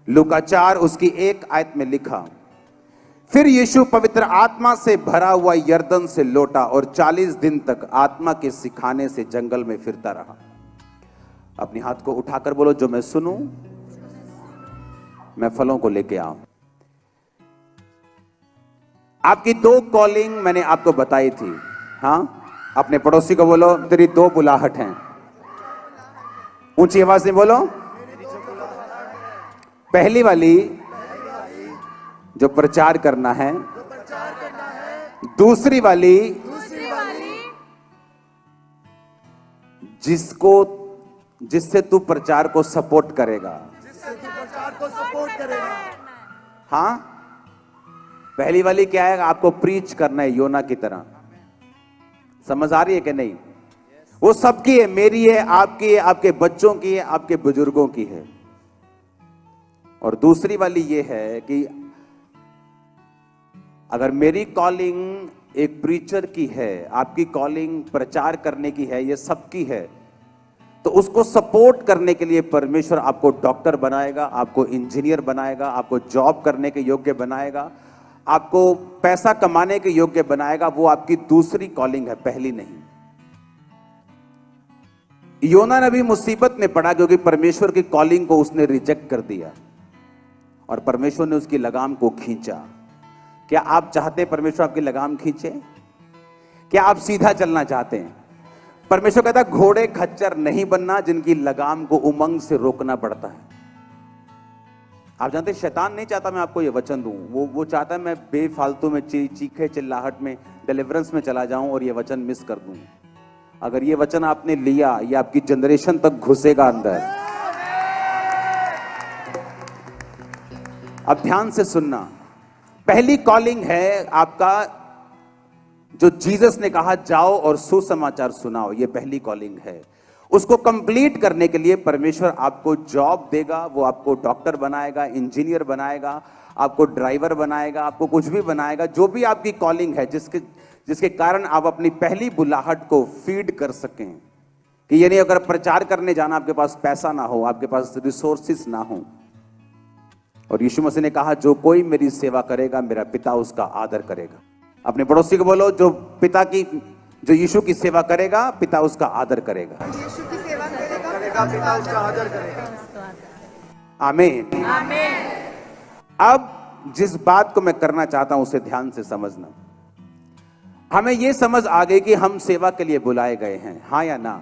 लूका 4 उसकी 1 आयत में लिखा, फिर यीशु पवित्र आत्मा से भरा हुआ यरदन से लौटा और 40 दिन तक आत्मा के सिखाने से जंगल में फिरता रहा। अपने हाथ को उठाकर बोलो, जो मैं सुनूं मैं फलों को लेके आऊं। आपकी 2 कॉलिंग मैंने आपको बताई थी। हाँ, अपने पड़ोसी को बोलो, तेरी 2 बुलाहट हैं। ऊंची आवाज में बोलो। पहली वाली जो प्रचार करना है, दूसरी वाली जिससे तू प्रचार को सपोर्ट करेगा। हाँ, पहली वाली क्या है? आपको प्रीच करना है योना की तरह। समझ आ रही है कि नहीं? वो सबकी है, मेरी है, आपकी है, आपके बच्चों की है, आपके बुजुर्गों की है। और दूसरी वाली ये है कि अगर मेरी कॉलिंग एक प्रीचर की है, आपकी कॉलिंग प्रचार करने की है, ये सबकी है, तो उसको सपोर्ट करने के लिए परमेश्वर आपको डॉक्टर बनाएगा, आपको इंजीनियर बनाएगा, आपको जॉब करने के योग्य बनाएगा, आपको पैसा कमाने के योग्य बनाएगा। वो आपकी दूसरी कॉलिंग है, पहली नहीं। योना नबी मुसीबत में पड़ा क्योंकि परमेश्वर की कॉलिंग को उसने रिजेक्ट कर दिया और परमेश्वर ने उसकी लगाम को खींचा। क्या आप चाहते हैं परमेश्वर आपकी लगाम खींचे? क्या आप सीधा चलना चाहते हैं? परमेश्वर कहता है घोड़े खच्चर नहीं बनना जिनकी लगाम को उमंग से रोकना पड़ता है। आप जानते हैं शैतान नहीं चाहता मैं आपको ये वचन दूं, वो चाहता है मैं बेफालतू में चीखे चिल्लाहट में डिलीवरेंस में चला जाऊं और ये वचन मिस कर दूं। अगर ये वचन आपने लिया, ये आपकी जनरेशन तक घुसेगा अंदर। अब ध्यान से सुनना। पहली कॉलिंग है आपका, जो जीसस ने कहा जाओ और सुसमाचार सुनाओ, ये पहली कॉलिंग है। उसको कंप्लीट करने के लिए परमेश्वर आपको जॉब देगा, वो आपको डॉक्टर बनाएगा, इंजीनियर बनाएगा, आपको ड्राइवर बनाएगा, आपको कुछ भी बनाएगा। जो भी आपकी कॉलिंग है, जिसके कारण आप अपनी पहली बुलाहट को फीड कर सकें। कि ये नहीं अगर प्रचार करने जाना आपके पास पैसा ना हो, आपके पास रिसोर्सेस ना हो। और यीशु मसीह ने कहा जो कोई मेरी सेवा करेगा मेरा पिता उसका आदर करेगा। अपने पड़ोसी को बोलो, जो यीशु की सेवा करेगा पिता उसका आदर करेगा। यीशु की सेवा करेगा पिता उसका आदर करेगा। आमीन। अब जिस बात को मैं करना चाहता हूं उसे ध्यान से समझना। हमें यह समझ आ गई कि हम सेवा के लिए बुलाए गए हैं, हाँ या ना?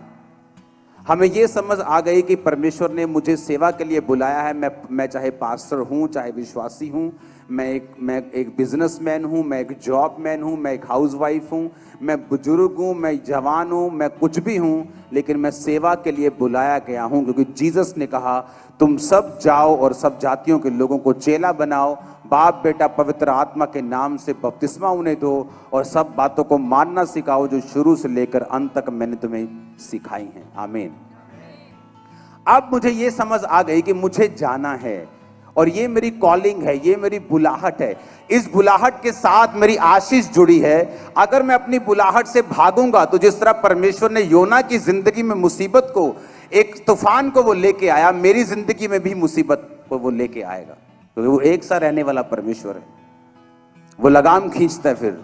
हमें यह समझ आ गई कि परमेश्वर ने मुझे सेवा के लिए बुलाया है। मैं चाहे पास्टर हूं, चाहे विश्वासी हूं, मैं एक बिजनेसमैन हूं, मैं एक जॉब मैन हूं, मैं एक हाउसवाइफ हूं, मैं बुजुर्ग हूं, मैं जवान हूं, मैं कुछ भी हूं, लेकिन मैं सेवा के लिए बुलाया गया हूं। क्योंकि जीसस ने कहा तुम सब जाओ और सब जातियों के लोगों को चेला बनाओ, बाप बेटा पवित्र आत्मा के नाम से बपतिस्मा उन्हें दो और सब बातों को मानना सिखाओ जो शुरू से लेकर अंत तक मैंने तुम्हें सिखाई हैं। आमीन। अब मुझे यह समझ आ गई कि मुझे जाना है और ये मेरी कॉलिंग है, ये मेरी बुलाहट है। इस बुलाहट के साथ मेरी आशीष जुड़ी है। अगर मैं अपनी बुलाहट से भागूंगा तो जिस तरह परमेश्वर ने योना की जिंदगी में मुसीबत को, एक तूफान को वो लेके आया, मेरी जिंदगी में भी मुसीबत को वो लेके आएगा। तो वो एक सा रहने वाला परमेश्वर है। वो लगाम खींचता है, फिर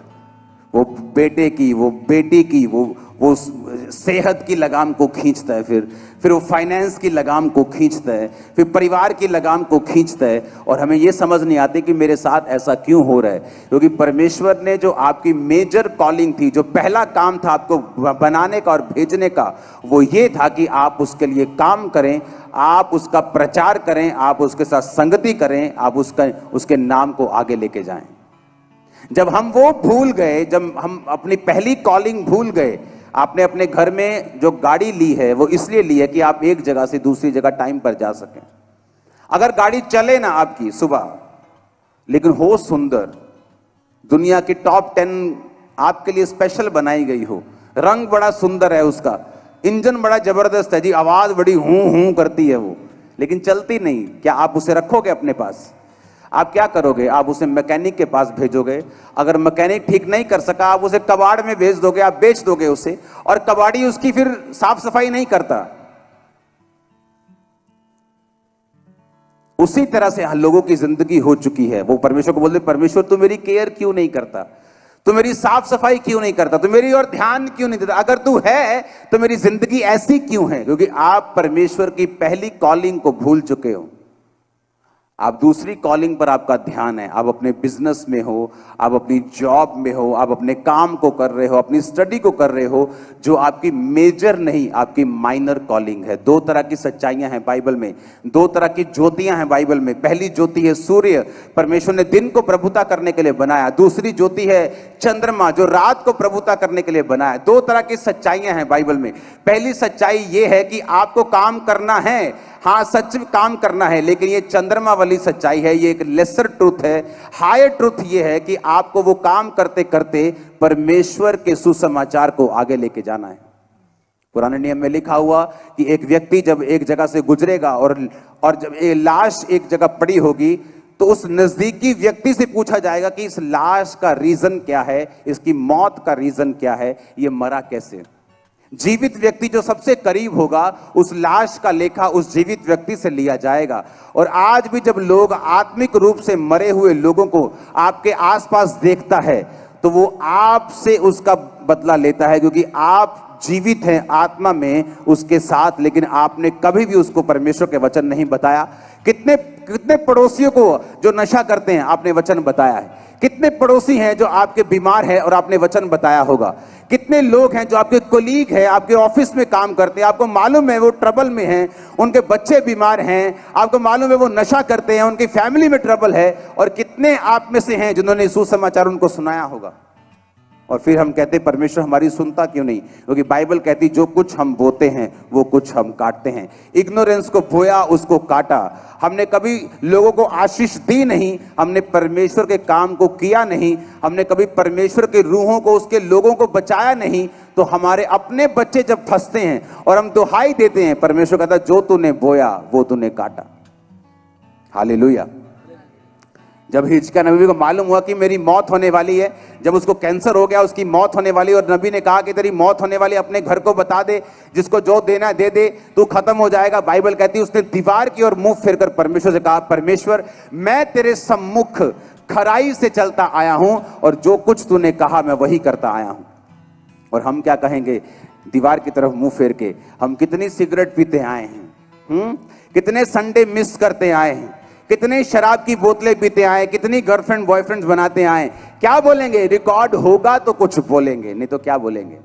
वो बेटे की, वो बेटी की, वो सेहत की लगाम को खींचता है, फिर वो फाइनेंस की लगाम को खींचता है, फिर परिवार की लगाम को खींचता है। और हमें ये समझ नहीं आती कि मेरे साथ ऐसा क्यों हो रहा है। क्योंकि परमेश्वर ने जो आपकी मेजर कॉलिंग थी, जो पहला काम था आपको बनाने का और भेजने का, वो ये था कि आप उसके लिए काम करें, आप उसका प्रचार करें, आप उसके साथ संगति करें, आप उसके नाम को आगे लेके जाएं। जब हम वो भूल गए, जब हम अपनी पहली कॉलिंग भूल गए, आपने अपने घर में जो गाड़ी ली है वो इसलिए ली है कि आप एक जगह से दूसरी जगह टाइम पर जा सकें। अगर गाड़ी चले ना आपकी सुबह, लेकिन हो सुंदर, दुनिया की टॉप 10 आपके लिए स्पेशल बनाई गई हो, रंग बड़ा सुंदर है उसका, इंजन बड़ा जबरदस्त है जी, आवाज बड़ी हूं हूं करती है वो, लेकिन चलती नहीं, क्या आप उसे रखोगे अपने पास? आप क्या करोगे? आप उसे मैकेनिक के पास भेजोगे। अगर मैकेनिक ठीक नहीं कर सका, आप उसे कबाड़ में भेज दोगे, आप बेच दोगे उसे, और कबाड़ी उसकी फिर साफ सफाई नहीं करता। उसी तरह से लोगों की जिंदगी हो चुकी है। वो परमेश्वर को बोलते, परमेश्वर तू मेरी केयर क्यों नहीं करता, तू मेरी साफ सफाई क्यों नहीं करता, तू मेरी ओर ध्यान क्यों नहीं देता, अगर तू है तो मेरी जिंदगी ऐसी क्यों है? क्योंकि आप परमेश्वर की पहली कॉलिंग को भूल चुके हो। आप दूसरी कॉलिंग पर आपका ध्यान है। आप अपने बिजनेस में हो, आप अपनी जॉब में हो, आप अपने काम को कर रहे हो, अपनी स्टडी को कर रहे हो, जो आपकी मेजर नहीं, आपकी माइनर कॉलिंग है। दो तरह की सच्चाइयां हैं बाइबल में, दो तरह की ज्योतियां हैं बाइबल में। पहली ज्योति है सूर्य, परमेश्वर ने दिन को प्रभुता करने के लिए बनाया। दूसरी ज्योति है चंद्रमा, जो रात को प्रभुता करने के लिए बनाया। दो तरह की सच्चाइयां हैं बाइबल में। पहली सच्चाई यह है कि आपको काम करना है, हाँ सच में काम करना है, लेकिन ये चंद्रमा वाली सच्चाई है, ये एक लेसर ट्रुथ है। हायर ट्रुथ ये है कि आपको वो काम करते करते परमेश्वर के सुसमाचार को आगे लेके जाना है। पुराने नियम में लिखा हुआ कि एक व्यक्ति जब एक जगह से गुजरेगा और जब ये लाश एक जगह पड़ी होगी, तो उस नजदीकी व्यक्ति से पूछा जाएगा कि इस लाश का रीजन क्या है, इसकी मौत का रीजन क्या है, ये मरा कैसे। जीवित व्यक्ति जो सबसे करीब होगा, उस लाश का लेखा उस जीवित व्यक्ति से लिया जाएगा। और आज भी जब लोग आत्मिक रूप से मरे हुए लोगों को आपके आसपास देखता है, तो वो आपसे उसका बदला लेता है, क्योंकि आप जीवित हैं आत्मा में उसके साथ, लेकिन आपने कभी भी उसको परमेश्वर के वचन नहीं बताया। कितने पड़ोसियों को जो नशा करते हैं आपने वचन बताया है। कितने पड़ोसी हैं जो आपके बीमार हैं और आपने वचन बताया होगा। कितने लोग हैं जो आपके कोलीग हैं, आपके ऑफिस में काम करते हैं, आपको मालूम है वो ट्रबल में हैं, उनके बच्चे बीमार हैं, आपको मालूम है वो नशा करते हैं, उनकी फैमिली में ट्रबल है। और कितने आप में से हैं जिन्होंने सुसमाचार उनको सुनाया होगा। और फिर हम कहते परमेश्वर हमारी सुनता क्यों नहीं? क्योंकि बाइबल कहती जो कुछ हम बोते हैं वो कुछ हम काटते हैं। इग्नोरेंस को बोया, उसको काटा। हमने कभी लोगों को आशीष दी नहीं, हमने परमेश्वर के काम को किया नहीं, हमने कभी परमेश्वर के रूहों को, उसके लोगों को बचाया नहीं। तो हमारे अपने बच्चे जब फंसते हैं और हम दुहाई देते हैं, परमेश्वर कहता जो तूने बोया वो तूने काटा। हालेलुया। जब हिजकिय्याह नबी को मालूम हुआ कि मेरी मौत होने वाली है, जब उसको कैंसर हो गया, उसकी मौत होने वाली, और नबी ने कहा कि तेरी मौत होने वाली, अपने घर को बता दे, जिसको जो देना दे दे, तू खत्म हो जाएगा। बाइबल कहती है उसने दीवार की ओर मुंह फेरकर परमेश्वर से कहा, परमेश्वर मैं तेरे सम्मुख खराई से चलता आया हूं और जो कुछ तूने कहा मैं वही करता आया हूं। और हम क्या कहेंगे दीवार की तरफ मुंह फेर के? हम कितनी सिगरेट पीते आए हैं, कितने संडे मिस करते आए हैं, कितने शराब की बोतलें पीते आए, कितनी गर्लफ्रेंड बॉयफ्रेंड्स बनाते आए। क्या बोलेंगे? रिकॉर्ड होगा तो कुछ बोलेंगे, नहीं तो क्या बोलेंगे।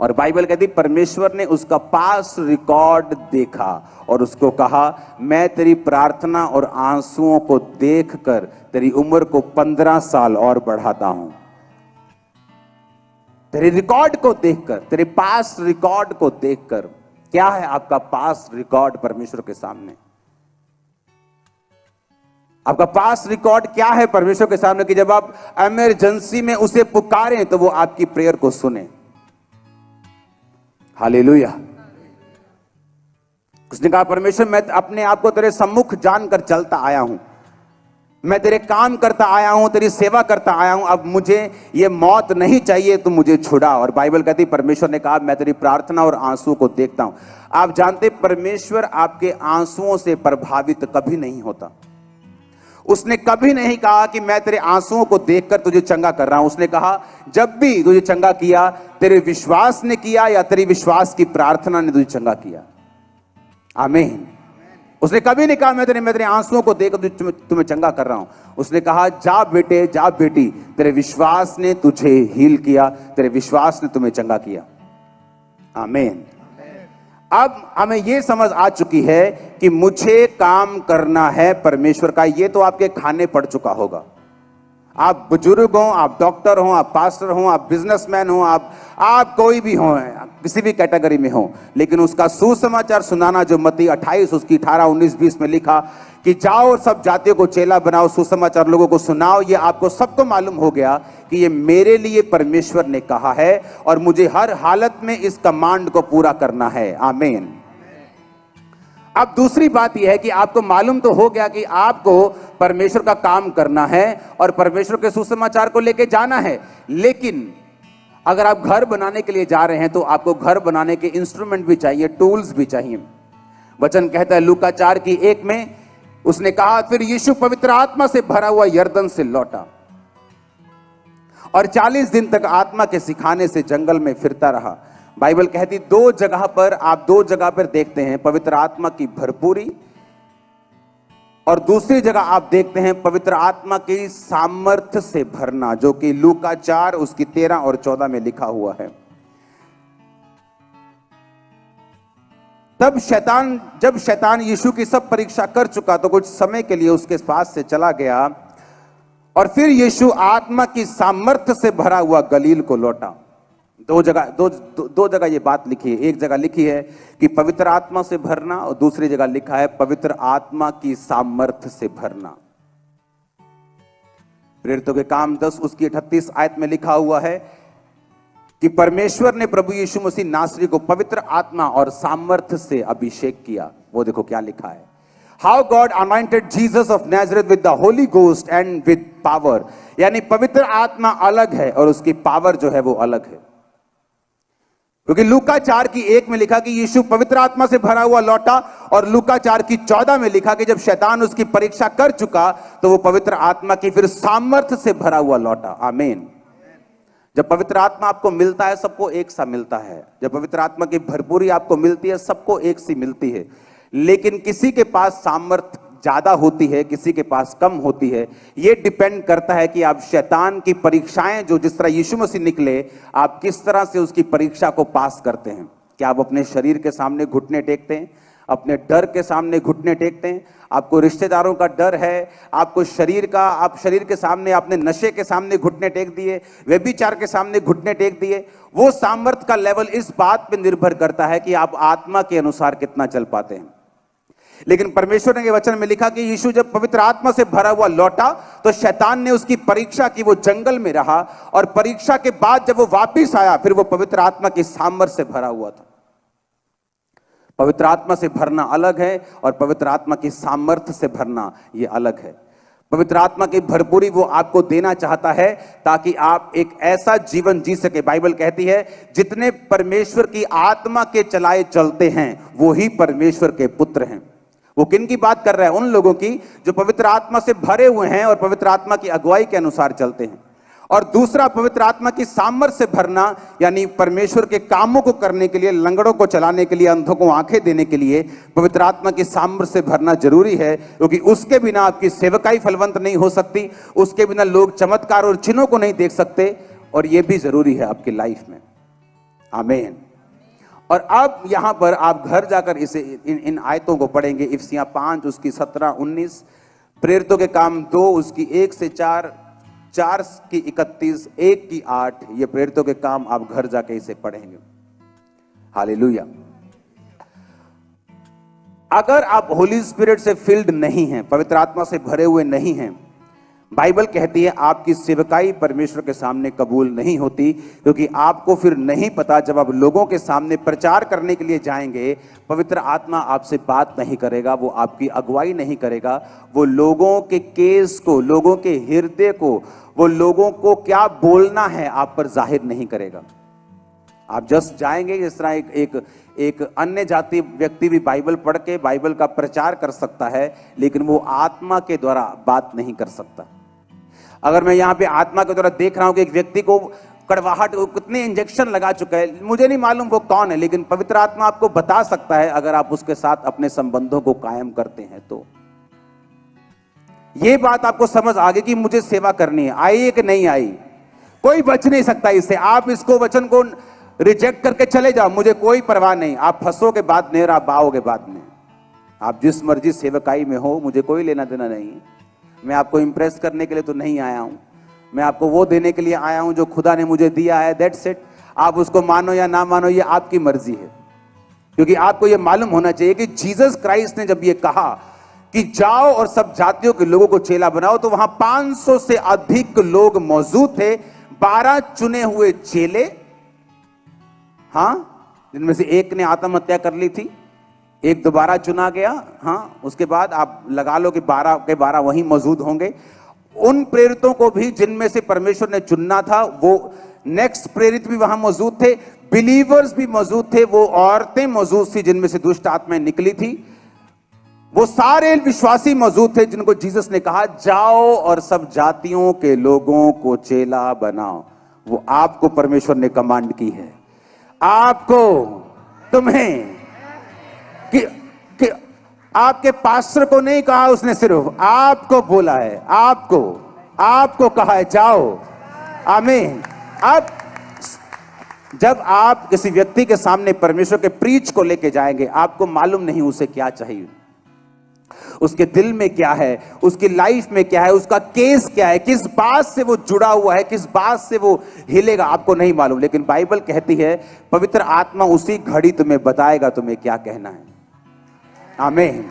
और बाइबल कहती परमेश्वर ने उसका पास रिकॉर्ड देखा और उसको कहा मैं तेरी प्रार्थना और आंसुओं को देखकर तेरी उम्र को 15 साल और बढ़ाता हूं। तेरे रिकॉर्ड को देखकर, तेरे पास रिकॉर्ड को देखकर। क्या है आपका पास रिकॉर्ड परमेश्वर के सामने? आपका पास रिकॉर्ड क्या है परमेश्वर के सामने कि जब आप इमरजेंसी में उसे पुकारें तो वो आपकी प्रेयर को सुने। हालेलुया। उसने कहा परमेश्वर मैं अपने आप को तेरे सम्मुख जानकर चलता आया हूं, मैं तेरे काम करता आया हूं, तेरी सेवा करता आया हूं, अब मुझे ये मौत नहीं चाहिए, तू मुझे छुड़ा। और बाइबल कहती परमेश्वर ने कहा मैं तेरी प्रार्थना और आंसुओं को देखता हूं। आप जानते परमेश्वर आपके आंसुओं से प्रभावित कभी नहीं होता। उसने कभी नहीं कहा कि मैं तेरे आंसुओं को देखकर तुझे चंगा कर रहा हूं। उसने कहा जब भी तुझे चंगा किया तेरे विश्वास ने किया या तेरी विश्वास की प्रार्थना ने तुझे चंगा किया। आमीन। उसने कभी नहीं कहा मैं तेरे आंसुओं को देख तुम्हें चंगा कर रहा हूं। उसने कहा जा बेटे जा बेटी, तेरे विश्वास ने तुझे हील किया, तेरे विश्वास ने तुम्हें चंगा किया। आमीन। अब हमें यह समझ आ चुकी है कि मुझे काम करना है परमेश्वर का। यह तो आपके खाने पड़ चुका होगा। आप बुजुर्ग हो, आप डॉक्टर हो, आप पास्टर हो, आप बिजनेसमैन हो, आप कोई भी हो, किसी भी कैटेगरी में हो, लेकिन उसका सुसमाचार सुनाना जो मत्ती 28 उसकी 18, 19, 20 में लिखा कि जाओ और सब जातियों को चेला बनाओ, सुसमाचार लोगों को सुनाओ। ये आपको सबको मालूम हो गया कि ये मेरे लिए परमेश्वर ने कहा है और मुझे हर हालत में इस कमांड को पूरा करना है। आमीन। अब दूसरी बात यह है कि आपको मालूम तो हो गया कि आपको परमेश्वर का काम करना है और परमेश्वर के सुसमाचार को लेके जाना है। लेकिन अगर आप घर बनाने के लिए जा रहे हैं तो आपको घर बनाने के इंस्ट्रूमेंट भी चाहिए, टूल्स भी चाहिए। वचन कहता है लूका 4:1 में, उसने कहा फिर यीशु पवित्र आत्मा से भरा हुआ यरदन से लौटा और 40 दिन तक आत्मा के सिखाने से जंगल में फिरता रहा। बाइबल कहती आप दो जगह पर देखते हैं पवित्र आत्मा की भरपूरी, और दूसरी जगह आप देखते हैं पवित्र आत्मा की सामर्थ्य से भरना, जो कि लूका 4 उसकी 13 और 14 में लिखा हुआ है। जब शैतान यीशु की सब परीक्षा कर चुका तो कुछ समय के लिए उसके पास से चला गया, और फिर यीशु आत्मा की सामर्थ्य से भरा हुआ गलील को लौटा। दो जगह ये बात लिखी है। एक जगह लिखी है कि पवित्र आत्मा से भरना, और दूसरी जगह लिखा है पवित्र आत्मा की सामर्थ्य से भरना। प्रेरितों के काम 10 उसकी 38 आयत में लिखा हुआ है कि परमेश्वर ने प्रभु यीशु मसीह नासरी को पवित्र आत्मा और सामर्थ्य से अभिषेक किया। वो देखो क्या लिखा है, how God anointed Jesus of Nazareth with the Holi ghost and with power. यानी पवित्र आत्मा अलग है और उसकी पावर जो है वो अलग है। क्योंकि लूका 4:1 में लिखा कि यीशु पवित्र आत्मा से भरा हुआ लौटा, और लूका 4:14 में लिखा कि जब शैतान उसकी परीक्षा कर चुका तो वो पवित्र आत्मा की फिर सामर्थ्य से भरा हुआ लौटा। आमीन। जब पवित्र आत्मा आपको मिलता है सबको एक सा मिलता है। जब पवित्र आत्मा की भरपूरी आपको मिलती है सबको एक सी मिलती है। लेकिन किसी के पास सामर्थ्य ज्यादा होती है, किसी के पास कम होती है। यह डिपेंड करता है कि आप शैतान की परीक्षाएं जो जिस तरह यीशु मसीह निकले, आप किस तरह से उसकी परीक्षा को पास करते हैं। क्या आप अपने शरीर के सामने घुटने टेकते हैं, अपने डर के सामने घुटने टेकते हैं? आपको रिश्तेदारों का डर है, आपको आप शरीर के सामने, आपने नशे के सामने घुटने टेक दिए, व्यभिचार के सामने घुटने टेक दिए। वो सामर्थ्य का लेवल इस बात पर निर्भर करता है कि आप आत्मा के अनुसार कितना चल पाते हैं। लेकिन परमेश्वर ने वचन में लिखा कि यीशु जब पवित्र आत्मा से भरा हुआ लौटा तो शैतान ने उसकी परीक्षा की, वो जंगल में रहा, और परीक्षा के बाद जब वो वापस आया फिर वो पवित्र आत्मा की सामर्थ्य से भरा हुआ था। पवित्र आत्मा से भरना अलग है और पवित्र आत्मा की सामर्थ्य से भरना ये अलग है। पवित्र आत्मा की भरपूरी वो आपको देना चाहता है ताकि आप एक ऐसा जीवन जी सके। बाइबल कहती है जितने परमेश्वर की आत्मा के चलाए चलते हैं वो ही परमेश्वर के पुत्र हैं। वो किन की बात कर रहा है? उन लोगों की जो पवित्र आत्मा से भरे हुए हैं और पवित्र आत्मा की अगुवाई के अनुसार चलते हैं। और दूसरा, पवित्र आत्मा की सामर्थ्य से भरना, यानी परमेश्वर के कामों को करने के लिए, लंगड़ों को चलाने के लिए, अंधों को आंखें देने के लिए पवित्र आत्मा की सामर्थ्य से भरना जरूरी है, क्योंकि उसके बिना आपकी सेवकाई फलवंत नहीं हो सकती, उसके बिना लोग चमत्कार और चिन्हों को नहीं देख सकते, और यह भी जरूरी है आपकी लाइफ में। आमीन। और अब यहां पर आप घर जाकर इसे इन आयतों को पढ़ेंगे। इफिसियां 5 उसकी 17-19, प्रेरितों के काम 2 उसकी 1 से 4, 4 की 31, 1 की 8। ये प्रेरितों के काम आप घर जाके इसे पढ़ेंगे। हालेलुया। अगर आप होली स्पिरिट से फिल्ड नहीं हैं, पवित्र आत्मा से भरे हुए नहीं हैं, बाइबल कहती है आपकी सेवकाई परमेश्वर के सामने कबूल नहीं होती, क्योंकि आपको फिर नहीं पता, जब आप लोगों के सामने प्रचार करने के लिए जाएंगे, पवित्र आत्मा आपसे बात नहीं करेगा, वो आपकी अगुवाई नहीं करेगा, वो लोगों के केस को, लोगों के हृदय को, वो लोगों को क्या बोलना है आप पर जाहिर नहीं करेगा। आप जस्ट जाएंगे, जिस तरह एक अन्य जाति व्यक्ति भी बाइबल पढ़ के बाइबल का प्रचार कर सकता है, लेकिन वो आत्मा के द्वारा बात नहीं कर सकता। अगर मैं यहां पे आत्मा के द्वारा देख रहा हूं कि एक व्यक्ति को कड़वाहट, कितने इंजेक्शन लगा चुका है, मुझे नहीं मालूम वो कौन है, लेकिन पवित्र आत्मा आपको बता सकता है अगर आप उसके साथ अपने संबंधों को कायम करते हैं तो। ये बात आपको समझ आ गई कि मुझे सेवा करनी है, आई है कि नहीं आई, कोई बच नहीं सकता इससे। आप इसको वचन को रिजेक्ट करके चले जाओ, मुझे कोई परवाह नहीं, आप फंसोगे बाद में, आप बाओगे बाद में। आप जिस मर्जी सेवकाई में हो, मुझे कोई लेना देना नहीं है। मैं आपको इंप्रेस करने के लिए तो नहीं आया हूं, मैं आपको वो देने के लिए आया हूं जो खुदा ने मुझे दिया है, दैट्स इट। आप उसको मानो या ना मानो, ये आपकी मर्जी है। क्योंकि आपको ये मालूम होना चाहिए कि जीसस क्राइस्ट ने जब ये कहा कि जाओ और सब जातियों के लोगों को चेला बनाओ, तो वहां 500 से अधिक लोग मौजूद थे, 12 चुने हुए चेले, हां, जिनमें से एक ने आत्महत्या कर ली थी, एक दोबारा चुना गया, हाँ, उसके बाद आप लगा लो कि 12 के 12 वहीं मौजूद होंगे। उन प्रेरितों को भी जिनमें से परमेश्वर ने चुनना था, वो नेक्स्ट प्रेरित भी वहां मौजूद थे, बिलीवर्स भी मौजूद थे, वो औरतें मौजूद थी जिनमें से दुष्ट आत्माएं निकली थी, वो सारे विश्वासी मौजूद थे जिनको जीसस ने कहा जाओ और सब जातियों के लोगों को चेला बनाओ। वो आपको परमेश्वर ने कमांड की है, आपको, तुम्हें, कि आपके पास्टर को नहीं कहा उसने, सिर्फ आपको बोला है, आपको कहा है जाओ। आमीन। अब जब आप किसी व्यक्ति के सामने परमेश्वर के प्रीच को लेके जाएंगे, आपको मालूम नहीं उसे क्या चाहिए, उसके दिल में क्या है, उसकी लाइफ में क्या है, उसका केस क्या है, किस बात से वो जुड़ा हुआ है, किस बात से वो हिलेगा, आपको नहीं मालूम। लेकिन बाइबल कहती है पवित्र आत्मा उसी घड़ी तुम्हें बताएगा तुम्हें क्या कहना है। आमीन।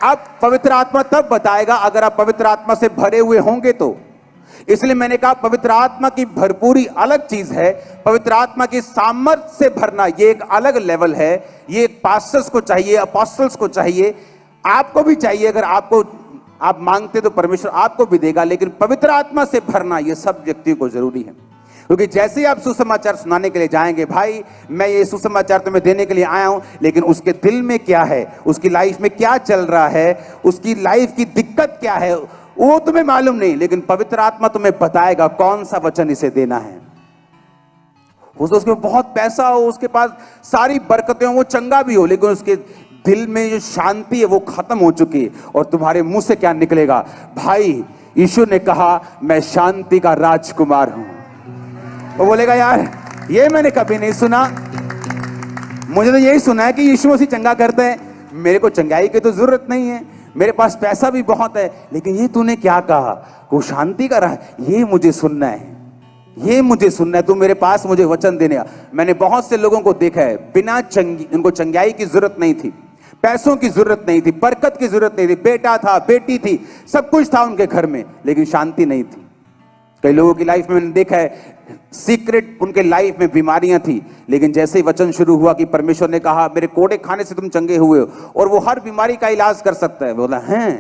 अब पवित्र आत्मा तब बताएगा अगर आप पवित्र आत्मा से भरे हुए होंगे तो। इसलिए मैंने कहा पवित्र आत्मा की भरपूरी अलग चीज है, पवित्र आत्मा की सामर्थ्य से भरना ये एक अलग लेवल है। ये पास्टर्स को चाहिए, अपोस्टल्स को चाहिए, आपको भी चाहिए। अगर आप मांगते तो परमेश्वर आपको भी देगा, लेकिन पवित्र आत्मा से भरना ये सब व्यक्तियों को जरूरी है। क्योंकि जैसे ही आप सुसमाचार सुनाने के लिए जाएंगे, भाई मैं ये सुसमाचार तुम्हें देने के लिए आया हूं, लेकिन उसके दिल में क्या है, उसकी लाइफ में क्या चल रहा है, उसकी लाइफ की दिक्कत क्या है, वो तुम्हें मालूम नहीं, लेकिन पवित्र आत्मा तुम्हें बताएगा कौन सा वचन इसे देना है। उसमें बहुत पैसा हो, उसके पास सारी बरकतें हो, वो चंगा भी हो, लेकिन उसके दिल में जो शांति है वो खत्म हो चुकी है। और तुम्हारे मुंह से क्या निकलेगा, भाई यीशु ने कहा मैं शांति का राजकुमार हूं। वो बोलेगा यार ये मैंने कभी नहीं सुना, मुझे तो यही सुना है कि यीशु मसीह चंगा करते हैं, मेरे को चंगाई की तो जरूरत नहीं है, मेरे पास पैसा भी बहुत है, लेकिन ये तूने क्या कहा वो शांति का रहा, ये मुझे सुनना है, ये मुझे सुनना है, तू मेरे पास मुझे वचन देने आ। मैंने बहुत से लोगों को देखा है बिना उनको चंगाई की जरूरत नहीं थी, पैसों की जरूरत नहीं थी, बरकत की जरूरत नहीं थी, बेटा था, बेटी थी, सब कुछ था उनके घर में, लेकिन शांति नहीं थी। कई लोगों की लाइफ में मैंने देखा है सीक्रेट उनके लाइफ में बीमारियां थी, लेकिन जैसे ही वचन शुरू हुआ कि परमेश्वर ने कहा मेरे कोड़े खाने से तुम चंगे हुए हो, और वो हर बीमारी का इलाज कर सकता है, बोला है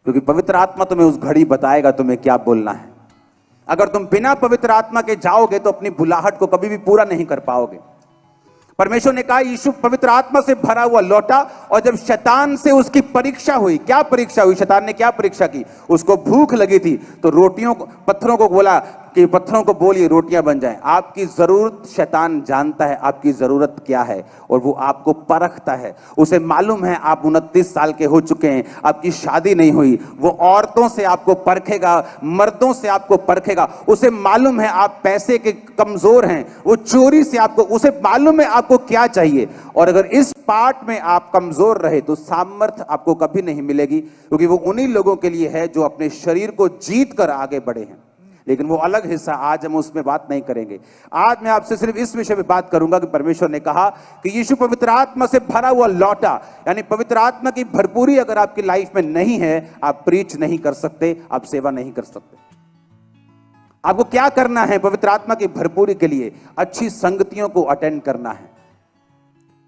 क्योंकि पवित्र आत्मा तुम्हें उस घड़ी बताएगा तुम्हें क्या बोलना है। अगर तुम बिना पवित्र आत्मा के जाओगे तो अपनी बुलाहट को कभी भी पूरा नहीं कर पाओगे। परमेश्वर ने कहा यीशु पवित्र आत्मा से भरा हुआ लौटा, और जब शैतान से उसकी परीक्षा हुई, क्या परीक्षा हुई, शैतान ने क्या परीक्षा की, उसको भूख लगी थी तो पत्थरों को बोला कि पत्थरों को बोलिए रोटियां बन जाएं। आपकी जरूरत शैतान जानता है आपकी जरूरत क्या है, और वो आपको परखता है। उसे मालूम है आप 29 साल के हो चुके हैं, आपकी शादी नहीं हुई, वो औरतों से आपको परखेगा, मर्दों से आपको परखेगा। उसे मालूम है आप पैसे के कमजोर हैं, वो चोरी से आपको, उसे मालूम है आपको क्या चाहिए। और अगर इस पार्ट में आप कमजोर रहे तो सामर्थ्य आपको कभी नहीं मिलेगी, क्योंकि वो उन्हीं लोगों के लिए है जो अपने शरीर को जीत कर आगे बढ़े हैं। लेकिन वो अलग हिस्सा, आज हम उसमें बात नहीं करेंगे। आज मैं आपसे सिर्फ इस विषय में बात करूंगा कि परमेश्वर ने कहा कि यीशु पवित्र आत्मा से भरा हुआ लौटा, यानी पवित्र आत्मा की भरपूरी अगर आपकी लाइफ में नहीं है, आप प्रीच नहीं कर सकते, आप सेवा नहीं कर सकते। आपको क्या करना है पवित्र आत्मा की भरपूरी के लिए? अच्छी संगतियों को अटेंड करना है।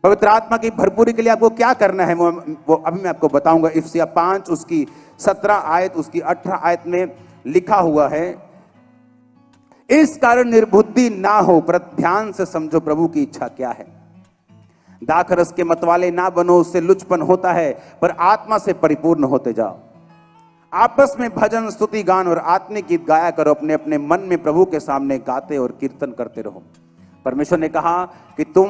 पवित्र आत्मा की भरपूरी के लिए आपको क्या करना है वो अभी मैं आपको बताऊंगा। इफिसियों 5 उसकी 17 आयत उसकी 18 आयत में लिखा हुआ है, इस कारण निर्बुद्धि ना हो, पर ध्यान से समझो प्रभु की इच्छा क्या है। दाखरस के मतवाले ना बनो, उससे लुचपन होता है, पर आत्मा से परिपूर्ण होते जाओ। आपस में भजन स्तुति गान और आत्मिक गीत गाया करो, अपने अपने मन में प्रभु के सामने गाते और कीर्तन करते रहो। परमेश्वर ने कहा कि तुम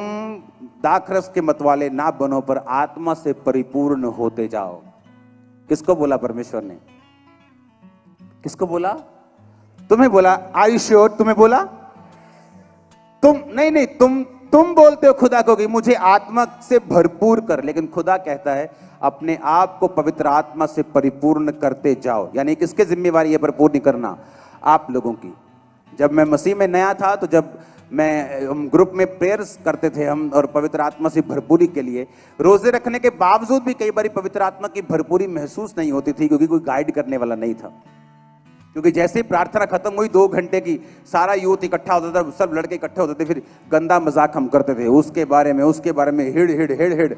दाखरस के मतवाले ना बनो, पर आत्मा से परिपूर्ण होते जाओ। किसको बोला परमेश्वर ने? किसको बोला? तुम्हें बोला। Are you sure? तुम्हें बोला? तुम नहीं, तुम बोलते हो खुदा को कि मुझे आत्मा से भरपूर कर, लेकिन खुदा कहता है अपने आप को पवित्र आत्मा से परिपूर्ण करते जाओ। यानी किसकी जिम्मेवारी है परिपूर्ण करना? आप लोगों की। जब मैं मसीह में नया था तो जब हम ग्रुप में प्रेयर्स करते थे हम, और पवित्र आत्मा से भरपूरी के लिए रोजे रखने के बावजूद भी कई बार पवित्र आत्मा की भरपूरी महसूस नहीं होती थी, क्योंकि कोई गाइड करने वाला नहीं था। क्योंकि जैसे ही प्रार्थना खत्म हुई 2 घंटे की, सारा यूथ इकट्ठा होता था, सब लड़के इकट्ठे होते थे, फिर गंदा मजाक हम करते थे उसके बारे में हिड़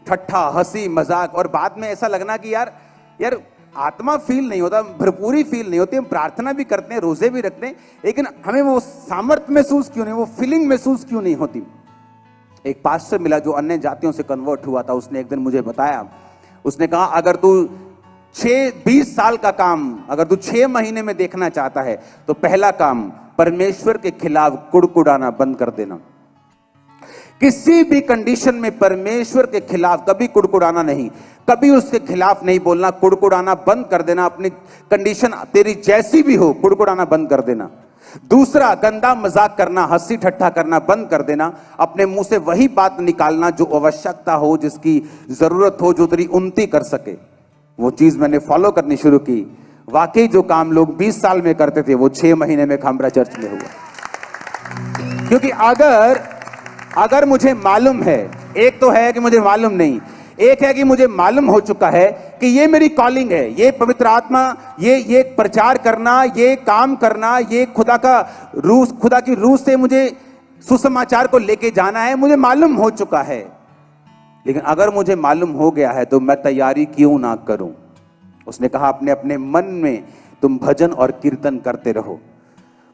ठट्ठा हंसी मजाक, और बाद में ऐसा लगना कि यार आत्मा फील नहीं होता, भरपूरी फील नहीं होती। हम प्रार्थना भी करते हैं, रोजे भी रखते हैं, लेकिन हमें वो सामर्थ्य महसूस क्यों नहीं, वो फीलिंग महसूस क्यों नहीं होती। एक पास्टर मिला जो अन्य जातियों से कन्वर्ट हुआ था, उसने एक दिन मुझे बताया, उसने कहा अगर तू 20 साल का काम अगर तू 6 महीने में देखना चाहता है तो पहला काम परमेश्वर के खिलाफ कुड़कुड़ाना बंद कर देना। किसी भी कंडीशन में परमेश्वर के खिलाफ कभी कुड़कुड़ाना नहीं, कभी उसके खिलाफ नहीं बोलना, कुड़कुड़ाना बंद कर देना। अपनी कंडीशन तेरी जैसी भी हो, कुड़कुड़ाना बंद कर देना। दूसरा, गंदा मजाक करना, हंसी ठट्ठा करना बंद कर देना। अपने मुंह से वही बात निकालना जो आवश्यकता हो, जिसकी जरूरत हो, जो तेरी उन्नति कर सके। वो चीज मैंने फॉलो करनी शुरू की। वाकई जो काम लोग 20 साल में करते थे वो 6 महीने में खामरा चर्च में हुआ। क्योंकि अगर मुझे मालूम है, एक तो है कि मुझे मालूम नहीं, एक है कि मुझे मालूम हो चुका है कि ये मेरी कॉलिंग है, ये पवित्र आत्मा, ये प्रचार करना, ये काम करना, ये खुदा की रूह से मुझे सुसमाचार को लेके जाना है, मुझे मालूम हो चुका है। लेकिन अगर मुझे मालूम हो गया है तो मैं तैयारी क्यों ना करूं। उसने कहा अपने अपने मन में तुम भजन और कीर्तन करते रहो।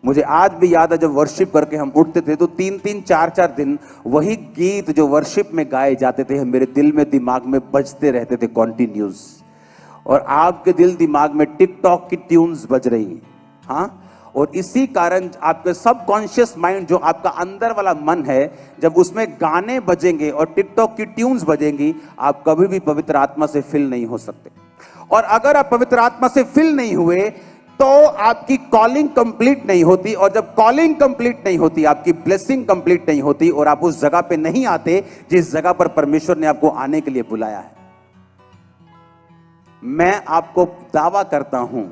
मुझे आज भी याद है जब वर्शिप करके हम उठते थे तो 3-3, 4-4 दिन वही गीत जो वर्शिप में गाए जाते थे मेरे दिल में, दिमाग में बजते रहते थे कॉन्टिन्यूस। और आपके दिल दिमाग में टिकटॉक की ट्यून्स बज रही हैं। हाँ, और इसी कारण आपके सबकॉन्शियस माइंड, जो आपका अंदर वाला मन है, जब उसमें गाने बजेंगे और टिकटॉक की ट्यून्स बजेंगी, आप कभी भी पवित्र आत्मा से फिल नहीं हो सकते। और अगर आप पवित्र आत्मा से फिल नहीं हुए तो आपकी कॉलिंग कंप्लीट नहीं होती, और जब कॉलिंग कंप्लीट नहीं होती, आपकी ब्लेसिंग कंप्लीट नहीं होती, और आप उस जगह पे नहीं आते जिस जगह पर परमेश्वर ने आपको आने के लिए बुलाया है। मैं आपको दावा करता हूं,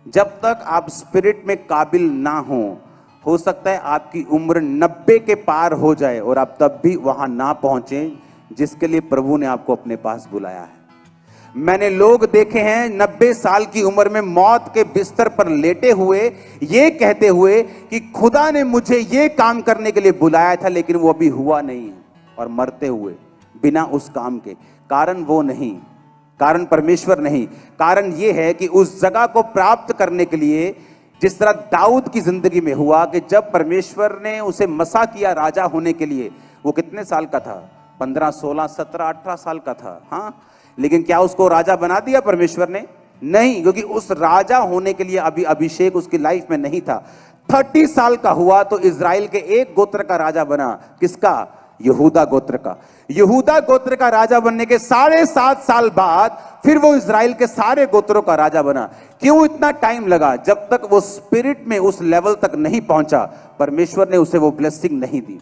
जब तक आप स्पिरिट में काबिल ना हो सकता है आपकी उम्र 90 के पार हो जाए और आप तब भी वहां ना पहुंचे जिसके लिए प्रभु ने आपको अपने पास बुलाया है। मैंने लोग देखे हैं 90 साल की उम्र में मौत के बिस्तर पर लेटे हुए, ये कहते हुए कि खुदा ने मुझे ये काम करने के लिए बुलाया था, लेकिन वो अभी हुआ नहीं, और मरते हुए बिना उस काम के। कारण वो नहीं, कारण परमेश्वर नहीं, कारण ये है कि उस जगह को प्राप्त करने के लिए, जिस तरह दाऊद की जिंदगी में हुआ कि जब परमेश्वर ने उसे मसा किया राजा होने के लिए, वो कितने साल का था? 15, 16, 17, 18 साल का था। हाँ, लेकिन क्या उसको राजा बना दिया परमेश्वर ने? नहीं, क्योंकि उस राजा होने के लिए अभी अभिषेक उसकी लाइफ में नहीं था। 30 साल का हुआ तो इजराइल के एक गोत्र का राजा बना। किसका? यहूदा गोत्र का। यहूदा गोत्र का राजा बनने के 7.5 साल बाद फिर वो इजराइल के सारे गोत्रों का राजा बना। क्यों इतना टाइम लगा? जब तक वो स्पिरिट में उस लेवल तक नहीं पहुंचा, परमेश्वर ने उसे वो ब्लेसिंग नहीं दी।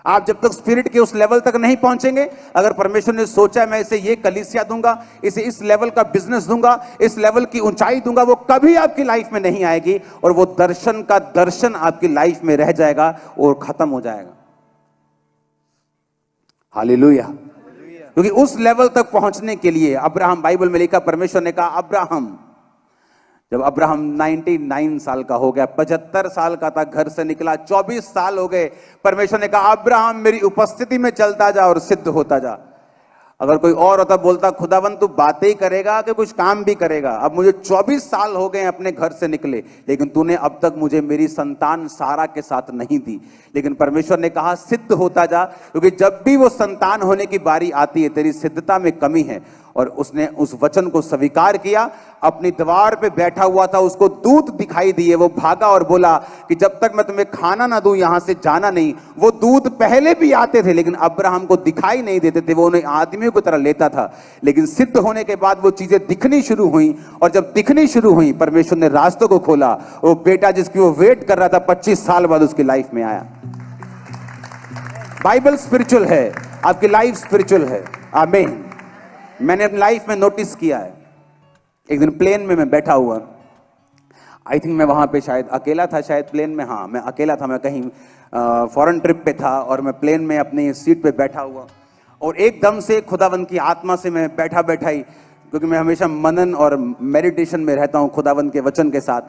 आप जब तक स्पिरिट के उस लेवल तक नहीं पहुंचेंगे, अगर परमेश्वर ने सोचा मैं इसे ये कलीसिया दूंगा, इसे इस लेवल का बिजनेस दूंगा, इस लेवल की ऊंचाई दूंगा, वो कभी आपकी लाइफ में नहीं आएगी, और वो दर्शन का दर्शन आपकी लाइफ में रह जाएगा और खत्म हो जाएगा। हालेलुया। क्योंकि उस लेवल तक पहुंचने के लिए अब्राहम, बाइबल में लिखा, परमेश्वर ने कहा अब्राहम, जब अब्राहम 99 साल का हो गया, 75 साल का था, घर से निकला, 24 साल हो गए, परमेश्वर ने कहा अब्राहम मेरी उपस्थिति में चलता जा और सिद्ध होता जा। अगर कोई और होता बोलता खुदावन तू बातें ही करेगा कि कुछ काम भी करेगा? अब मुझे 24 साल हो गए अपने घर से निकले, लेकिन तूने अब तक मुझे मेरी संतान सारा के साथ नहीं दी। लेकिन परमेश्वर ने कहा सिद्ध होता जा, क्योंकि जब भी वो संतान होने की बारी आती है तेरी सिद्धता में कमी है। और उसने उस वचन को स्वीकार किया। अपनी द्वार पे बैठा हुआ था, उसको दूत दिखाई दिए, वो भागा और बोला कि जब तक मैं तुम्हें खाना ना दूं यहां से जाना नहीं। वो दूत पहले भी आते थे लेकिन अब्राहम को दिखाई नहीं देते थे, वो उन्हें आदमियों की तरह लेता था। लेकिन सिद्ध होने के बाद वो चीजें दिखनी शुरू हुई, और जब दिखनी शुरू हुई परमेश्वर ने रास्तों को खोला। वो बेटा जिसकी वो वेट कर रहा था 25 साल बाद उसकी लाइफ में आया। बाइबल स्पिरिचुअल है, आपकी लाइफ स्पिरिचुअल है। आमीन। मैंने अपनी लाइफ में नोटिस किया है, एक दिन प्लेन में मैं बैठा हुआ, आई थिंक मैं वहां पे शायद अकेला था, शायद प्लेन में, हाँ मैं अकेला था, मैं कहीं फॉरेन ट्रिप पे था, और मैं प्लेन में अपनी सीट पे बैठा हुआ, और एकदम से खुदावंत की आत्मा से मैं बैठा ही, क्योंकि मैं हमेशा मनन और मेडिटेशन में रहता हूँ खुदावंत के वचन के साथ,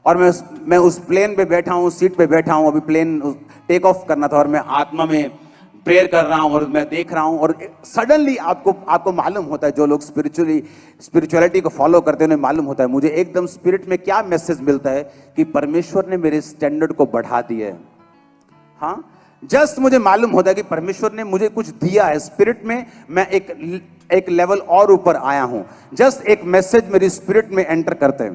और मैं उस प्लेन पे बैठा हूँ, सीट पे बैठा हूँ, अभी प्लेन टेक ऑफ करना था, और मैं आत्मा में प्रेयर कर रहा हूं और मैं देख रहा हूं और सडनली आपको मालूम होता है, जो लोग स्पिरिचुअलिटी को फॉलो करते हैं उन्हें मालूम होता है, मुझे एकदम स्पिरिट में क्या मैसेज मिलता है कि परमेश्वर ने मेरे स्टैंडर्ड को बढ़ा दिया है। हाँ, जस्ट मुझे मालूम होता है कि परमेश्वर ने मुझे कुछ दिया है स्पिरिट में, मैं एक लेवल और ऊपर आया हूं। जस्ट एक मैसेज मेरी स्पिरिट में एंटर करता है,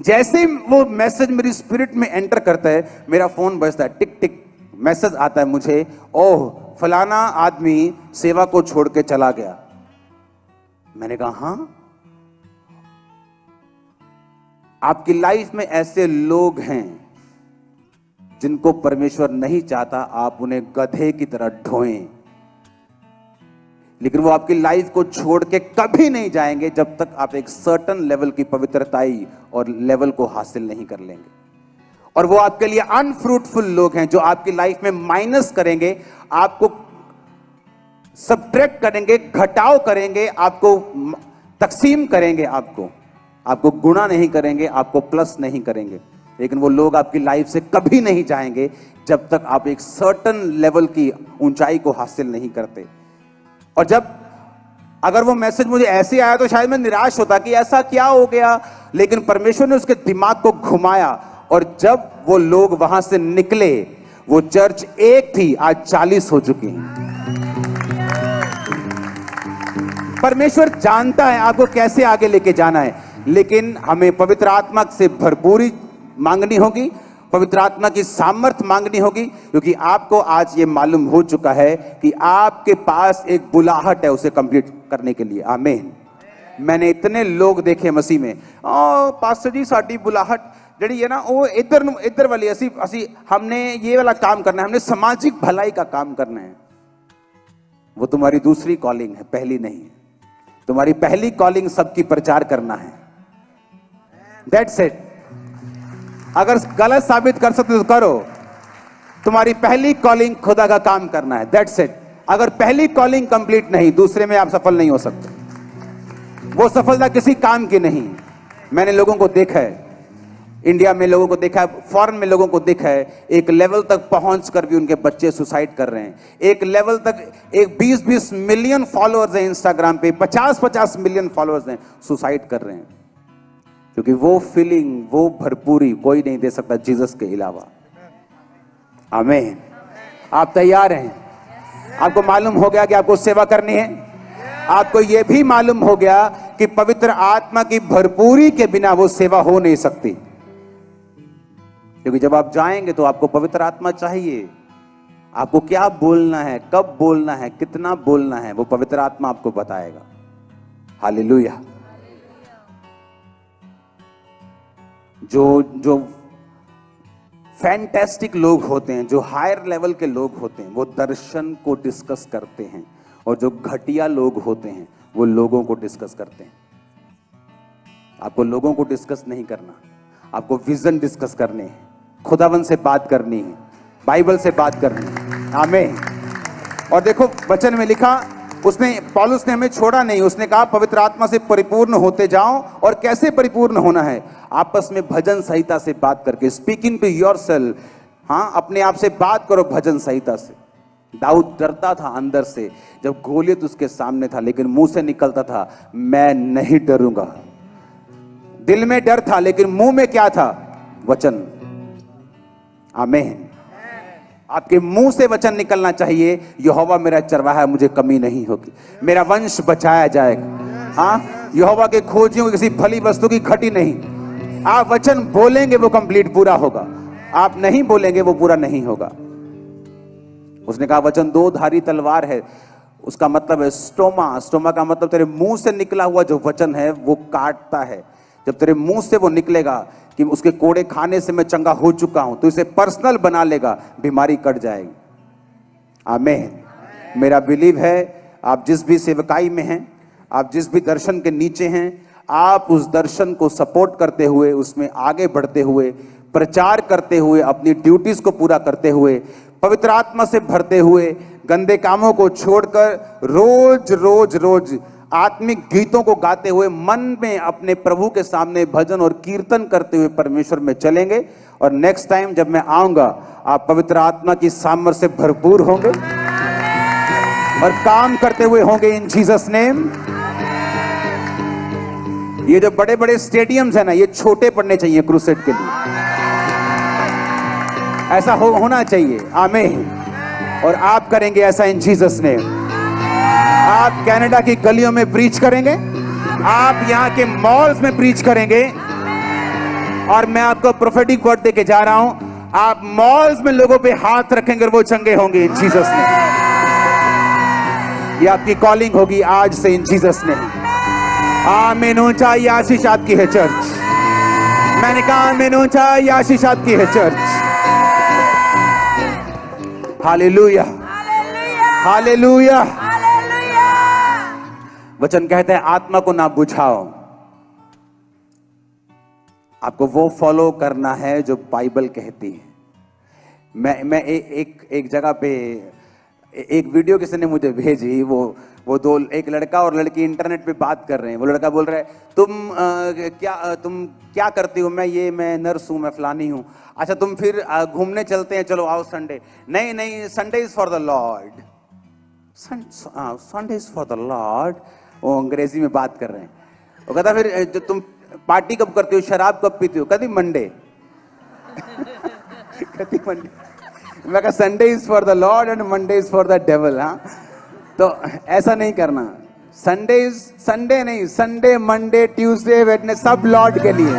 जैसे वो मैसेज मेरी स्पिरिट में एंटर करता है मेरा फोन बजता है, टिक टिक मैसेज आता है मुझे, ओह फलाना आदमी सेवा को छोड़ के चला गया। मैंने कहा हाँ, आपकी लाइफ में ऐसे लोग हैं जिनको परमेश्वर नहीं चाहता आप उन्हें गधे की तरह ढोएं, लेकिन वो आपकी लाइफ को छोड़ के कभी नहीं जाएंगे जब तक आप एक सर्टन लेवल की पवित्रताई और लेवल को हासिल नहीं कर लेंगे। और वो आपके लिए अनफ्रूटफुल लोग हैं जो आपकी लाइफ में माइनस करेंगे, आपको सब्ट्रैक्ट करेंगे, घटाव करेंगे, आपको तकसीम करेंगे, आपको गुणा नहीं करेंगे, आपको प्लस नहीं करेंगे। लेकिन वो लोग आपकी लाइफ से कभी नहीं जाएंगे जब तक आप एक सर्टन लेवल की ऊंचाई को हासिल नहीं करते। और अगर वो मैसेज मुझे ऐसे आया तो शायद मैं निराश होता कि ऐसा क्या हो गया, लेकिन परमेश्वर ने उसके दिमाग को घुमाया और जब वो लोग वहां से निकले, वो चर्च एक थी, आज 40 हो चुकी है। परमेश्वर जानता है आपको कैसे आगे लेके जाना है, लेकिन हमें पवित्र आत्मा से भरपूरी मांगनी होगी, पवित्र आत्मा की सामर्थ मांगनी होगी, क्योंकि आपको आज ये मालूम हो चुका है कि आपके पास एक बुलाहट है उसे कंप्लीट करने के लिए। आमीन। मैंने इतने लोग देखे मसीह में, पास्टर जी साडी बुलाहट जड़ी है ना वो इधर वाली, असी हमने ये वाला काम करना है, हमने सामाजिक भलाई का काम करना है। वो तुम्हारी दूसरी कॉलिंग है, पहली नहीं है। तुम्हारी पहली कॉलिंग सबकी प्रचार करना है। That's it. अगर गलत साबित कर सकते तो करो, तुम्हारी पहली कॉलिंग खुदा का काम करना है। That's it. अगर पहली कॉलिंग कंप्लीट नहीं, दूसरे में आप सफल नहीं हो सकते। वो सफलता किसी काम की नहीं। मैंने लोगों को देखा है, इंडिया में लोगों को देखा है, फॉरेन में लोगों को देखा है, एक लेवल तक पहुंचकर भी उनके बच्चे सुसाइड कर रहे हैं। एक लेवल तक एक 20-20 मिलियन फॉलोअर्स हैं इंस्टाग्राम पे, 50-50 मिलियन फॉलोअर्स हैं, सुसाइड कर रहे हैं, क्योंकि वो फीलिंग, वो भरपूरी कोई नहीं दे सकता जीसस के अलावा। आमीन। आप तैयार हैं? आपको मालूम हो गया कि आपको सेवा करनी है। आपको यह भी मालूम हो गया कि पवित्र आत्मा की भरपूरी के बिना वो सेवा हो नहीं सकती, क्योंकि जब आप जाएंगे तो आपको पवित्र आत्मा चाहिए। आपको क्या बोलना है, कब बोलना है, कितना बोलना है, वो पवित्र आत्मा आपको बताएगा। हालेलुया। जो फैंटास्टिक लोग होते हैं, जो हायर लेवल के लोग होते हैं, वो दर्शन को डिस्कस करते हैं, और जो घटिया लोग होते हैं वो लोगों को डिस्कस करते हैं। आपको लोगों को डिस्कस नहीं करना, आपको विजन डिस्कस करने हैं, खुदावन से बात करनी है, बाइबल से बात करनी है। आमीन। और देखो वचन में लिखा, पौलुस ने हमें छोड़ा नहीं, उसने कहा पवित्र आत्मा से परिपूर्ण होते जाओ। और कैसे परिपूर्ण होना है? आपस में भजन संहिता से बात करके, स्पीकिंग टू योरसेल्फ। हाँ, अपने आप से बात करो भजन संहिता से। दाऊद डरता था अंदर से, जब गोलियत उसके सामने था, लेकिन मुंह से निकलता था मैं नहीं डरूंगा। दिल में डर था, लेकिन मुंह में क्या था? वचन। आमीन। आपके मुंह से वचन निकलना चाहिए, यहोवा मेरा चरवाहा है, मुझे कमी नहीं होगी, मेरा वंश बचाया जाएगा। हाँ, यहोवा के खोजियों की किसी फली वस्तु की घटी नहीं। आप वचन बोलेंगे वो कंप्लीट पूरा होगा, आप नहीं बोलेंगे वो पूरा नहीं होगा। उसने कहा वचन दो धारी तलवार है, उसका मतलब है स्टोमा। स्टोमा का मतलब तेरे मुंह से निकला हुआ जो वचन है वो काटता है। जब तेरे मुंह से वो निकलेगा कि उसके कोड़े खाने से मैं चंगा हो चुका हूं, तो इसे पर्सनल बना लेगा, बीमारी कट जाएगी। आमीन। मेरा बिलीव है आप जिस भी सेवकाई में हैं, आप जिस भी दर्शन के नीचे हैं, आप उस दर्शन को सपोर्ट करते हुए, उसमें आगे बढ़ते हुए, प्रचार करते हुए, अपनी ड्यूटीज को पूरा करते हुए, पवित्र आत्मा से भरते हुए, गंदे कामों को छोड़कर रोज रोज रोज आत्मिक गीतों को गाते हुए, मन में अपने प्रभु के सामने भजन और कीर्तन करते हुए परमेश्वर में चलेंगे। और नेक्स्ट टाइम जब मैं आऊंगा, आप पवित्र आत्मा की सामर्थ से भरपूर होंगे, और काम करते हुए होंगे इन जीसस नेम। ये जो बड़े बड़े स्टेडियम्स है ना, ये छोटे पड़ने चाहिए क्रूसेड के लिए, ऐसा होना चाहिए। आमीन। और आप करेंगे ऐसा इन जीसस नेम। आप कनाडा की गलियों में प्रीच करेंगे, आप यहां के मॉल्स में प्रीच करेंगे। और मैं आपको प्रोफेटिक वर्ड देके जा रहा हूं, आप मॉल्स में लोगों पे हाथ रखेंगे और वो चंगे होंगे इन जीसस नेम। ये आपकी कॉलिंग होगी आज से इन जीसस नेम। आमीन। ऊंचा ये आशीष आपकी है चर्च। मैंने कहा आमीन, ऊंचा ये आशीष आपकी है चर्च। Hallelujah, hallelujah. वचन कहते हैं आत्मा को ना बुझाओ, आपको वो फॉलो करना है जो बाइबल कहती है। मैं एक जगह पे एक वीडियो किसी ने मुझे भेजी, वो दो, एक लड़का और लड़की इंटरनेट पे बात कर रहे हैं। वो लड़का बोल रहा है तुम क्या करती हो? मैं नर्स हूं, मैं फलानी हूं। अच्छा तुम फिर घूमने चलते हैं, चलो आओ संडे। नहीं, Sunday is for the Lord, Sunday is for the Lord. वो अंग्रेजी में बात कर रहे हैं। वो कहता फिर जो तुम पार्टी कब करती हो, शराब कब पीती हो? कहती मंडे। कहती मंडे। मैं कहा Sunday is for the Lord and Monday is for the devil. हाँ, तो ऐसा नहीं करना। संडे नहीं, संडे मंडे ट्यूसडे वेडनेसडे सब लॉर्ड के लिए।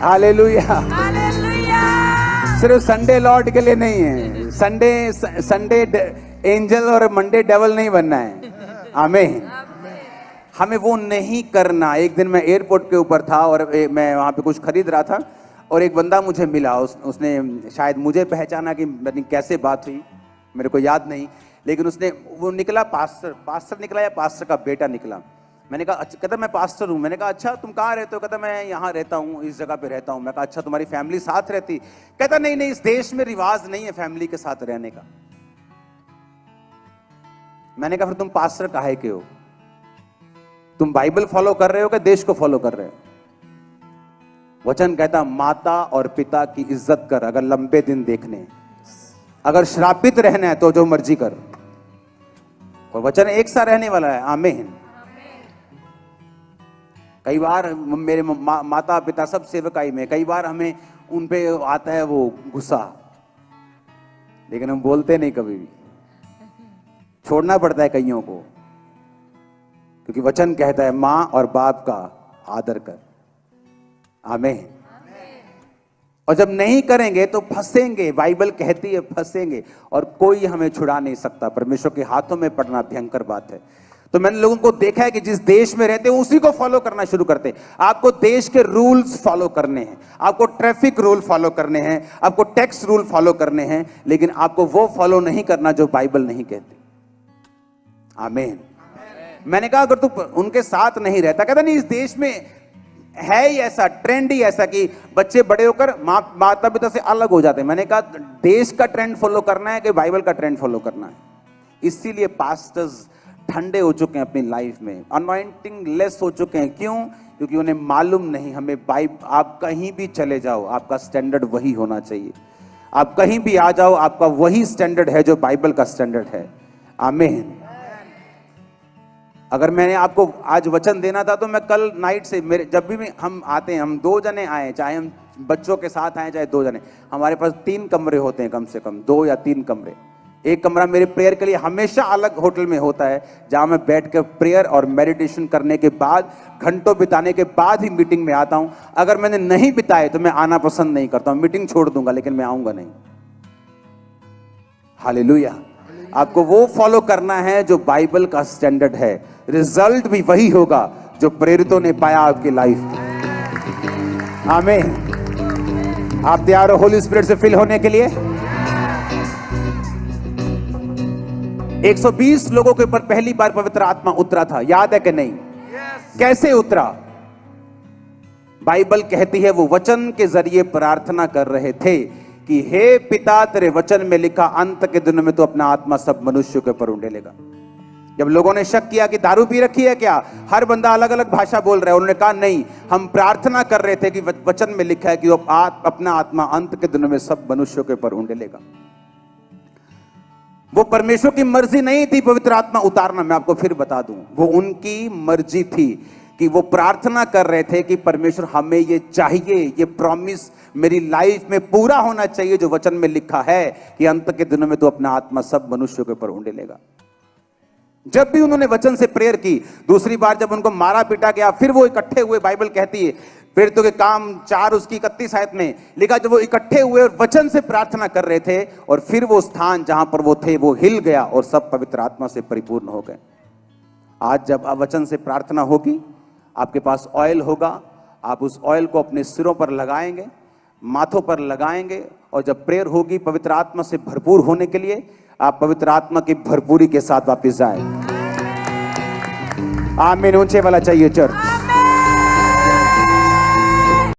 हालेलुया। सिर्फ संडे लॉर्ड के लिए नहीं है। संडे एंजल और मंडे डेविल नहीं बनना है। आमीन। हमें वो नहीं करना। एक दिन मैं एयरपोर्ट के ऊपर था और मैं वहां पे कुछ खरीद रहा था और एक बंदा मुझे मिला। उसने शायद मुझे पहचाना कि मैंने कैसे बात हुई मेरे को याद नहीं, लेकिन वो निकला पास्टर निकला या पास्टर का बेटा निकला। मैंने कहा अच्छा, कहता मैं पास्टर हूँ। मैंने कहा अच्छा तुम कहाँ रहते हो? कहता मैं यहाँ रहता हूँ, इस जगह पे रहता हूँ। मैं कहा अच्छा तुम्हारी फैमिली साथ रहती? कहता नहीं, इस देश में रिवाज नहीं है फैमिली के साथ रहने का। मैंने कहा फिर तुम पास्टर काहे के हो? तुम बाइबल फॉलो कर रहे हो कि देश को फॉलो कर रहे हो? वचन कहता माता और पिता की इज्जत कर अगर लंबे दिन देखने, अगर श्रापित रहना है तो जो मर्जी कर। और वचन एक सा रहने वाला है। आमीन। कई बार मेरे माता पिता सब सेवकाई में, कई बार हमें उन पे आता है वो गुस्सा, लेकिन हम बोलते नहीं कभी भी। छोड़ना पड़ता है कईयों को, क्योंकि वचन कहता है मां और बाप का आदर कर। आमीन। और जब नहीं करेंगे तो फंसेंगे। बाइबल कहती है फंसेंगे और कोई हमें छुड़ा नहीं सकता। परमेश्वर के हाथों में पड़ना भयंकर बात है। तो मैंने लोगों को देखा है कि जिस देश में रहते हैं उसी को फॉलो करना शुरू करते हैं। आपको देश के रूल्स फॉलो करने हैं, आपको ट्रैफिक रूल फॉलो करने हैं, आपको टैक्स रूल फॉलो करने हैं, लेकिन आपको वो फॉलो नहीं करना जो बाइबल नहीं कहती। आमीन। मैंने कहा अगर तू उनके साथ नहीं रहता, कहता नहीं इस देश में है ही ऐसा, ट्रेंड ही ऐसा कि बच्चे बड़े होकर माता पिता से अलग हो जाते हैं। मैंने कहा देश का ट्रेंड फॉलो करना है कि बाइबल का ट्रेंड फॉलो करना है? इसीलिए पास्टर्स ठंडे हो चुके हैं अपनी लाइफ में, अनॉइंटिंग लेस हो चुके हैं। क्यों? क्योंकि उन्हें मालूम नहीं हमें आप कहीं भी चले जाओ आपका स्टैंडर्ड वही होना चाहिए। आप कहीं भी आ जाओ आपका वही स्टैंडर्ड है जो बाइबल का स्टैंडर्ड है। आमीन। अगर मैंने आपको आज वचन देना था तो मैं कल नाइट से जब भी हम आते हैं, हम 2 जने आए, चाहे हम बच्चों के साथ आए चाहे 2 जने, हमारे पास 3 कमरे होते हैं, कम से कम 2 या 3 कमरे। एक कमरा मेरे प्रेयर के लिए हमेशा अलग होटल में होता है, जहां मैं बैठकर प्रेयर और मेडिटेशन करने के बाद, घंटों बिताने के बाद ही मीटिंग में आता हूं। अगर मैंने नहीं बिताए तो मैं आना पसंद नहीं करता हूं। मीटिंग छोड़ दूंगा लेकिन मैं आऊंगा नहीं। हालेलुया। आपको वो फॉलो करना है जो बाइबल का स्टैंडर्ड है। रिजल्ट भी वही होगा जो प्रेरितों ने पाया आपकी लाइफ में। आमीन। आप तैयार हो होली स्पिरिट से फिल होने के लिए? 120 लोगों के ऊपर पहली बार पवित्र आत्मा उतरा था, याद है कि नहीं? कैसे उतरा? बाइबल कहती है वो वचन के जरिए प्रार्थना कर रहे थे कि हे पिता तेरे वचन में लिखा अंत के दिन में तो अपना आत्मा सब मनुष्यों के ऊपर उंडेलेगा। जब लोगों ने शक किया कि दारू पी रखी है क्या, हर बंदा अलग अलग भाषा बोल रहा है, उन्होंने कहा नहीं, हम प्रार्थना कर रहे थे कि वचन में लिखा है कि वो अपना आत्मा अंत के दिनों में सब मनुष्यों के ऊपर उंडेलेगा। वो परमेश्वर की मर्जी नहीं थी पवित्र आत्मा उतारना। मैं आपको फिर बता दूं, वो उनकी मर्जी थी कि वो प्रार्थना कर रहे थे कि परमेश्वर हमें ये चाहिए, ये प्रॉमिस मेरी लाइफ में पूरा होना चाहिए जो वचन में लिखा है कि अंत के दिनों में तो अपना आत्मा सब मनुष्यों के ऊपर उंडेलेगा। जब भी उन्होंने वचन से प्रेयर की, दूसरी बार जब उनको मारा पीटा गया, फिर वो इकट्ठे हुए। बाइबल कहती है प्रेरितों के काम 4 उसकी 31 आयत में लिखा, जब वो इकट्ठे हुए और वचन से प्रार्थना कर रहे थे और फिर वो स्थान जहां पर वो थे वो हिल गया और सब पवित्र आत्मा से परिपूर्ण हो गए। आज जब वचन से प्रार्थना होगी, आपके पास ऑयल होगा, आप उस ऑयल को अपने सिरों पर लगाएंगे, माथों पर लगाएंगे, और जब प्रेयर होगी पवित्र आत्मा से भरपूर होने के लिए, आप पवित्र आत्मा की भरपूरी के साथ वापस जाए। आमीन। ऊंचे वाला चाहिए चर्च।